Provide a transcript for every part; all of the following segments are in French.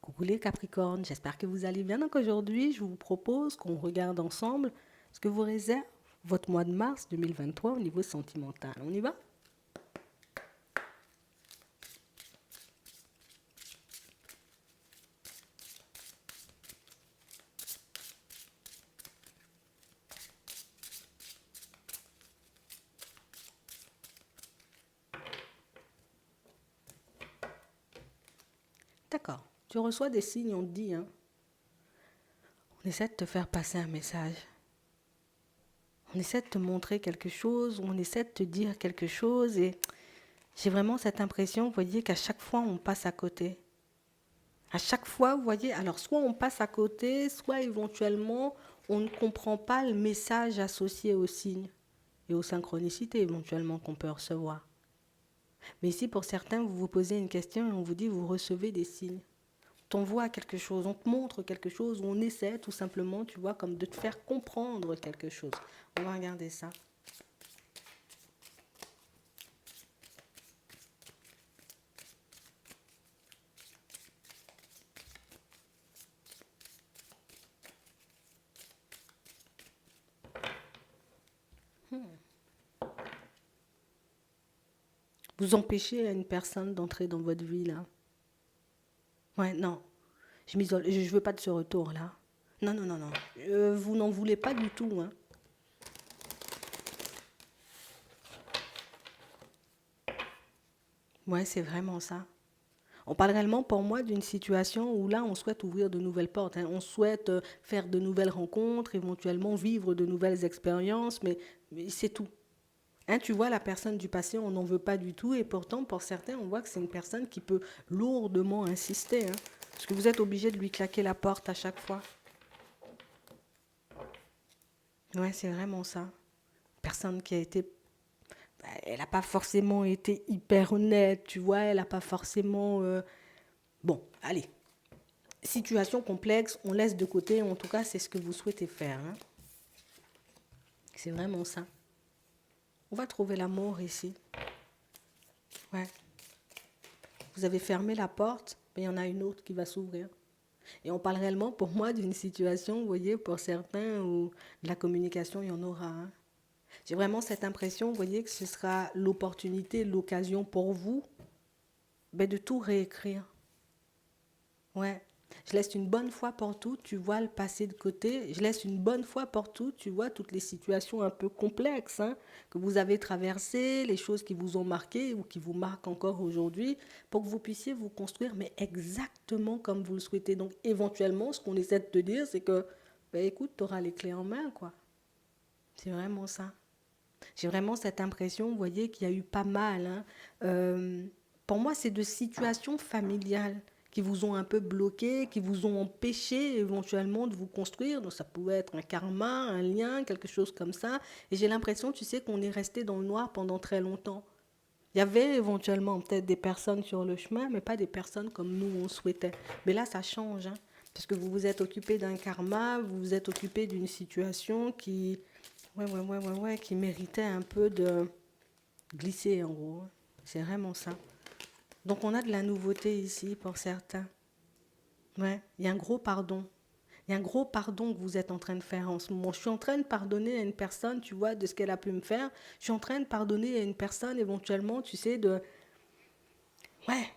Coucou les Capricornes, j'espère que vous allez bien. Donc aujourd'hui, je vous propose qu'on regarde ensemble ce que vous réserve votre mois de mars 2023 au niveau sentimental. On y va? D'accord. Tu reçois des signes, on te dit, hein. On essaie de te faire passer un message. On essaie de te montrer quelque chose, on essaie de te dire quelque chose et j'ai vraiment cette impression, vous voyez, qu'à chaque fois, on passe à côté. À chaque fois, vous voyez, alors soit on passe à côté, soit éventuellement, on ne comprend pas le message associé aux signes et aux synchronicités éventuellement qu'on peut recevoir. Mais ici, pour certains, vous vous posez une question et on vous dit, vous recevez des signes. On t'envoie quelque chose, on te montre quelque chose, ou on essaie tout simplement, tu vois, comme de te faire comprendre quelque chose. On va regarder ça. Vous empêchez à une personne d'entrer dans votre vie, là. Ouais, non, je m'isole, je ne veux pas de ce retour, là. Non, non, non, non. Vous n'en voulez pas du tout, hein. Ouais, c'est vraiment ça. On parle réellement pour moi d'une situation où là, on souhaite ouvrir de nouvelles portes, hein. On souhaite faire de nouvelles rencontres, éventuellement vivre de nouvelles expériences, mais c'est tout. Hein, tu vois, la personne du passé, on n'en veut pas du tout, et pourtant, pour certains, on voit que c'est une personne qui peut lourdement insister, hein, parce que vous êtes obligé de lui claquer la porte à chaque fois. Ouais, c'est vraiment ça. Personne qui a été... Elle n'a pas forcément été hyper honnête, tu vois, elle n'a pas forcément... Bon, allez, situation complexe, on laisse de côté, en tout cas, c'est ce que vous souhaitez faire, hein. C'est vraiment ça. On va trouver l'amour ici. Ouais. Vous avez fermé la porte, mais il y en a une autre qui va s'ouvrir. Et on parle réellement, pour moi, d'une situation, vous voyez, pour certains, où de la communication, il y en aura, hein. J'ai vraiment cette impression, vous voyez, que ce sera l'opportunité, l'occasion pour vous, ben, de tout réécrire. Ouais. Je laisse une bonne fois pour toutes, tu vois le passé de côté. Je laisse une bonne fois pour toutes, tu vois toutes les situations un peu complexes, hein, que vous avez traversées, les choses qui vous ont marqué ou qui vous marquent encore aujourd'hui, pour que vous puissiez vous construire, mais exactement comme vous le souhaitez. Donc éventuellement, ce qu'on essaie de te dire, c'est que, ben, écoute, tu auras les clés en main, quoi. C'est vraiment ça. J'ai vraiment cette impression, vous voyez, qu'il y a eu pas mal, hein. Euh, pour moi, c'est de situations familiales qui vous ont un peu bloqué, qui vous ont empêché éventuellement de vous construire. Donc ça pouvait être un karma, un lien, quelque chose comme ça. Et j'ai l'impression, tu sais, qu'on est resté dans le noir pendant très longtemps. Il y avait éventuellement peut-être des personnes sur le chemin, mais pas des personnes comme nous on souhaitait. Mais là, ça change, hein, parce que vous vous êtes occupé d'un karma, vous vous êtes occupé d'une situation qui, ouais, qui méritait un peu de glisser en gros. C'est vraiment ça. Donc on a de la nouveauté ici pour certains. Ouais, il y a un gros pardon. Il y a un gros pardon que vous êtes en train de faire en ce moment. Je suis en train de pardonner à une personne, tu vois, de ce qu'elle a pu me faire. Je suis en train de pardonner à une personne éventuellement, tu sais, de, ouais,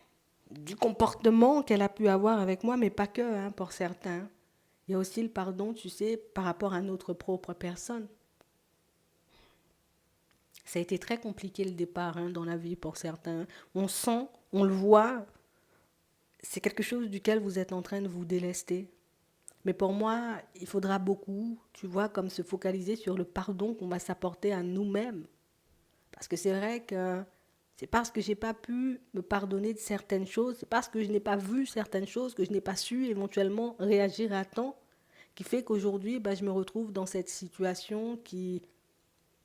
du comportement qu'elle a pu avoir avec moi, mais pas que, hein, pour certains. Il y a aussi le pardon, tu sais, par rapport à notre propre personne. Ça a été très compliqué le départ, hein, dans la vie pour certains. On sent, on le voit, c'est quelque chose duquel vous êtes en train de vous délester. Mais pour moi, il faudra beaucoup, tu vois, comme se focaliser sur le pardon qu'on va s'apporter à nous-mêmes. Parce que c'est vrai que c'est parce que j'ai pas pu me pardonner de certaines choses, c'est parce que je n'ai pas vu certaines choses, que je n'ai pas su éventuellement réagir à temps, qui fait qu'aujourd'hui, bah, je me retrouve dans cette situation qui,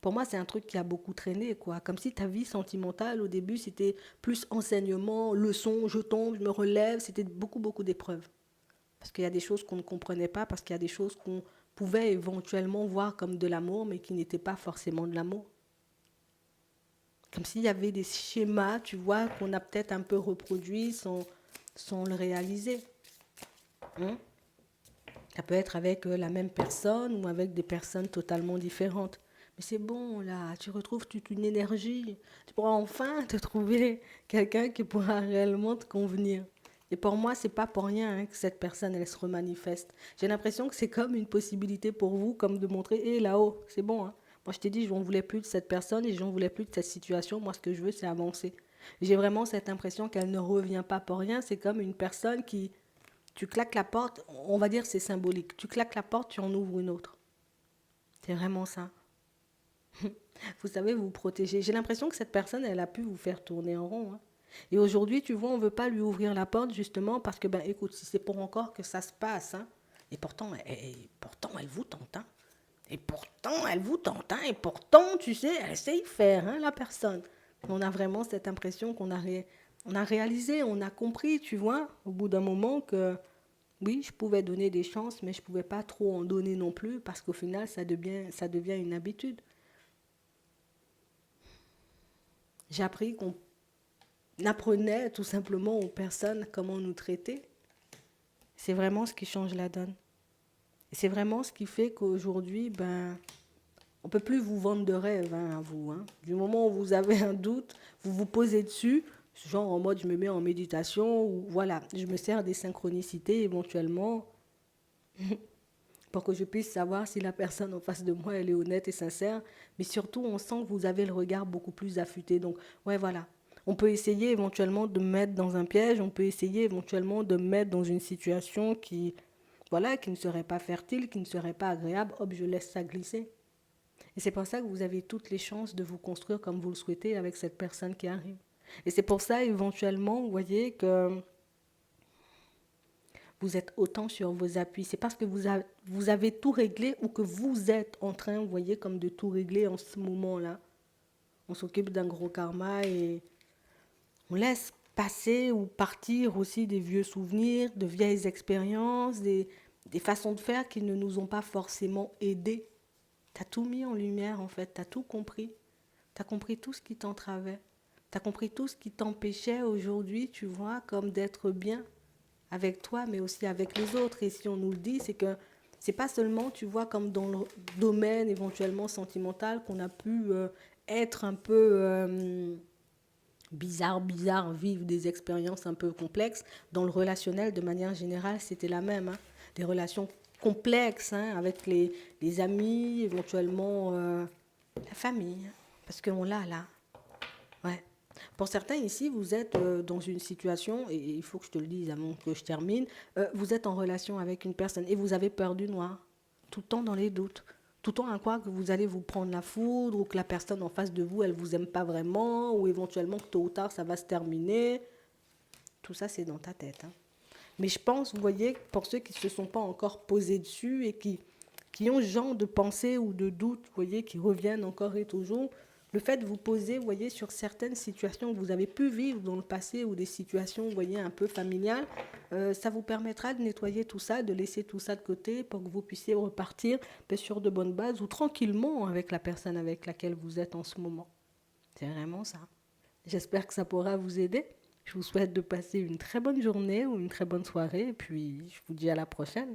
pour moi, c'est un truc qui a beaucoup traîné, quoi. Comme si ta vie sentimentale, au début, c'était plus enseignement, leçon, je tombe, je me relève, c'était beaucoup, beaucoup d'épreuves. Parce qu'il y a des choses qu'on ne comprenait pas, parce qu'il y a des choses qu'on pouvait éventuellement voir comme de l'amour, mais qui n'étaient pas forcément de l'amour. Comme s'il y avait des schémas, tu vois, qu'on a peut-être un peu reproduits sans le réaliser. Hein. Ça peut être avec la même personne ou avec des personnes totalement différentes. Mais c'est bon, là, tu retrouves toute une énergie. Tu pourras enfin te trouver quelqu'un qui pourra réellement te convenir. Et pour moi, c'est pas pour rien hein, que cette personne, elle se remanifeste. J'ai l'impression que c'est comme une possibilité pour vous, comme de montrer, hé, là-haut, c'est bon. Hein. Moi, je t'ai dit, je n'en voulais plus de cette personne et je n'en voulais plus de cette situation. Moi, ce que je veux, c'est avancer. J'ai vraiment cette impression qu'elle ne revient pas pour rien. C'est comme une personne qui, tu claques la porte, on va dire c'est symbolique. Tu claques la porte, tu en ouvres une autre. C'est vraiment ça. Vous savez, vous vous protégez. J'ai l'impression que cette personne, elle a pu vous faire tourner en rond. Hein. Et aujourd'hui, tu vois, on ne veut pas lui ouvrir la porte justement parce que, ben écoute, si c'est pour encore que ça se passe, hein, et pourtant, elle vous tente. Hein, et pourtant, elle vous tente. Hein, et pourtant, tu sais, elle sait y faire, hein, la personne. On a vraiment cette impression on a réalisé, on a compris, tu vois, au bout d'un moment que oui, je pouvais donner des chances, mais je ne pouvais pas trop en donner non plus parce qu'au final, ça devient une habitude. J'ai appris qu'on apprenait tout simplement aux personnes comment nous traiter. C'est vraiment ce qui change la donne. Et c'est vraiment ce qui fait qu'aujourd'hui, ben, on ne peut plus vous vendre de rêves hein, à vous. Hein. Du moment où vous avez un doute, vous vous posez dessus, genre en mode je me mets en méditation, ou voilà, je me sers des synchronicités éventuellement pour que je puisse savoir si la personne en face de moi, elle est honnête et sincère. Mais surtout, on sent que vous avez le regard beaucoup plus affûté. Donc, ouais, voilà. On peut essayer éventuellement de me mettre dans un piège, on peut essayer éventuellement de me mettre dans une situation qui, voilà, qui ne serait pas fertile, qui ne serait pas agréable. Hop, je laisse ça glisser. Et c'est pour ça que vous avez toutes les chances de vous construire comme vous le souhaitez avec cette personne qui arrive. Et c'est pour ça, éventuellement, vous voyez que vous êtes autant sur vos appuis. C'est parce que vous avez tout réglé ou que vous êtes en train, vous voyez, comme de tout régler en ce moment-là. On s'occupe d'un gros karma et on laisse passer ou partir aussi des vieux souvenirs, de vieilles expériences, des façons de faire qui ne nous ont pas forcément aidés. Tu as tout mis en lumière en fait, tu as tout compris. Tu as compris tout ce qui t'entravait. Tu as compris tout ce qui t'empêchait aujourd'hui, tu vois, comme d'être bien avec toi, mais aussi avec les autres. Et si on nous le dit, c'est que c'est pas seulement, tu vois, comme dans le domaine éventuellement sentimental qu'on a pu être un peu bizarre, vivre des expériences un peu complexes. Dans le relationnel, de manière générale, c'était la même. Hein. Des relations complexes hein, avec les amis, éventuellement la famille. Parce qu'on l'a là. Ouais. Pour certains ici, vous êtes dans une situation, et il faut que je te le dise avant que je termine, vous êtes en relation avec une personne et vous avez peur du noir, tout le temps dans les doutes, tout le temps à croire que vous allez vous prendre la foudre ou que la personne en face de vous, elle vous aime pas vraiment ou éventuellement que tôt ou tard ça va se terminer. Tout ça, c'est dans ta tête. Hein. Mais je pense, vous voyez, pour ceux qui ne se sont pas encore posés dessus et qui ont ce genre de pensée ou de doute, vous voyez, qui reviennent encore et toujours, le fait de vous poser, vous voyez, sur certaines situations que vous avez pu vivre dans le passé ou des situations, vous voyez, un peu familiales, ça vous permettra de nettoyer tout ça, de laisser tout ça de côté pour que vous puissiez repartir sur de bonnes bases ou tranquillement avec la personne avec laquelle vous êtes en ce moment. C'est vraiment ça. J'espère que ça pourra vous aider. Je vous souhaite de passer une très bonne journée ou une très bonne soirée et puis je vous dis à la prochaine.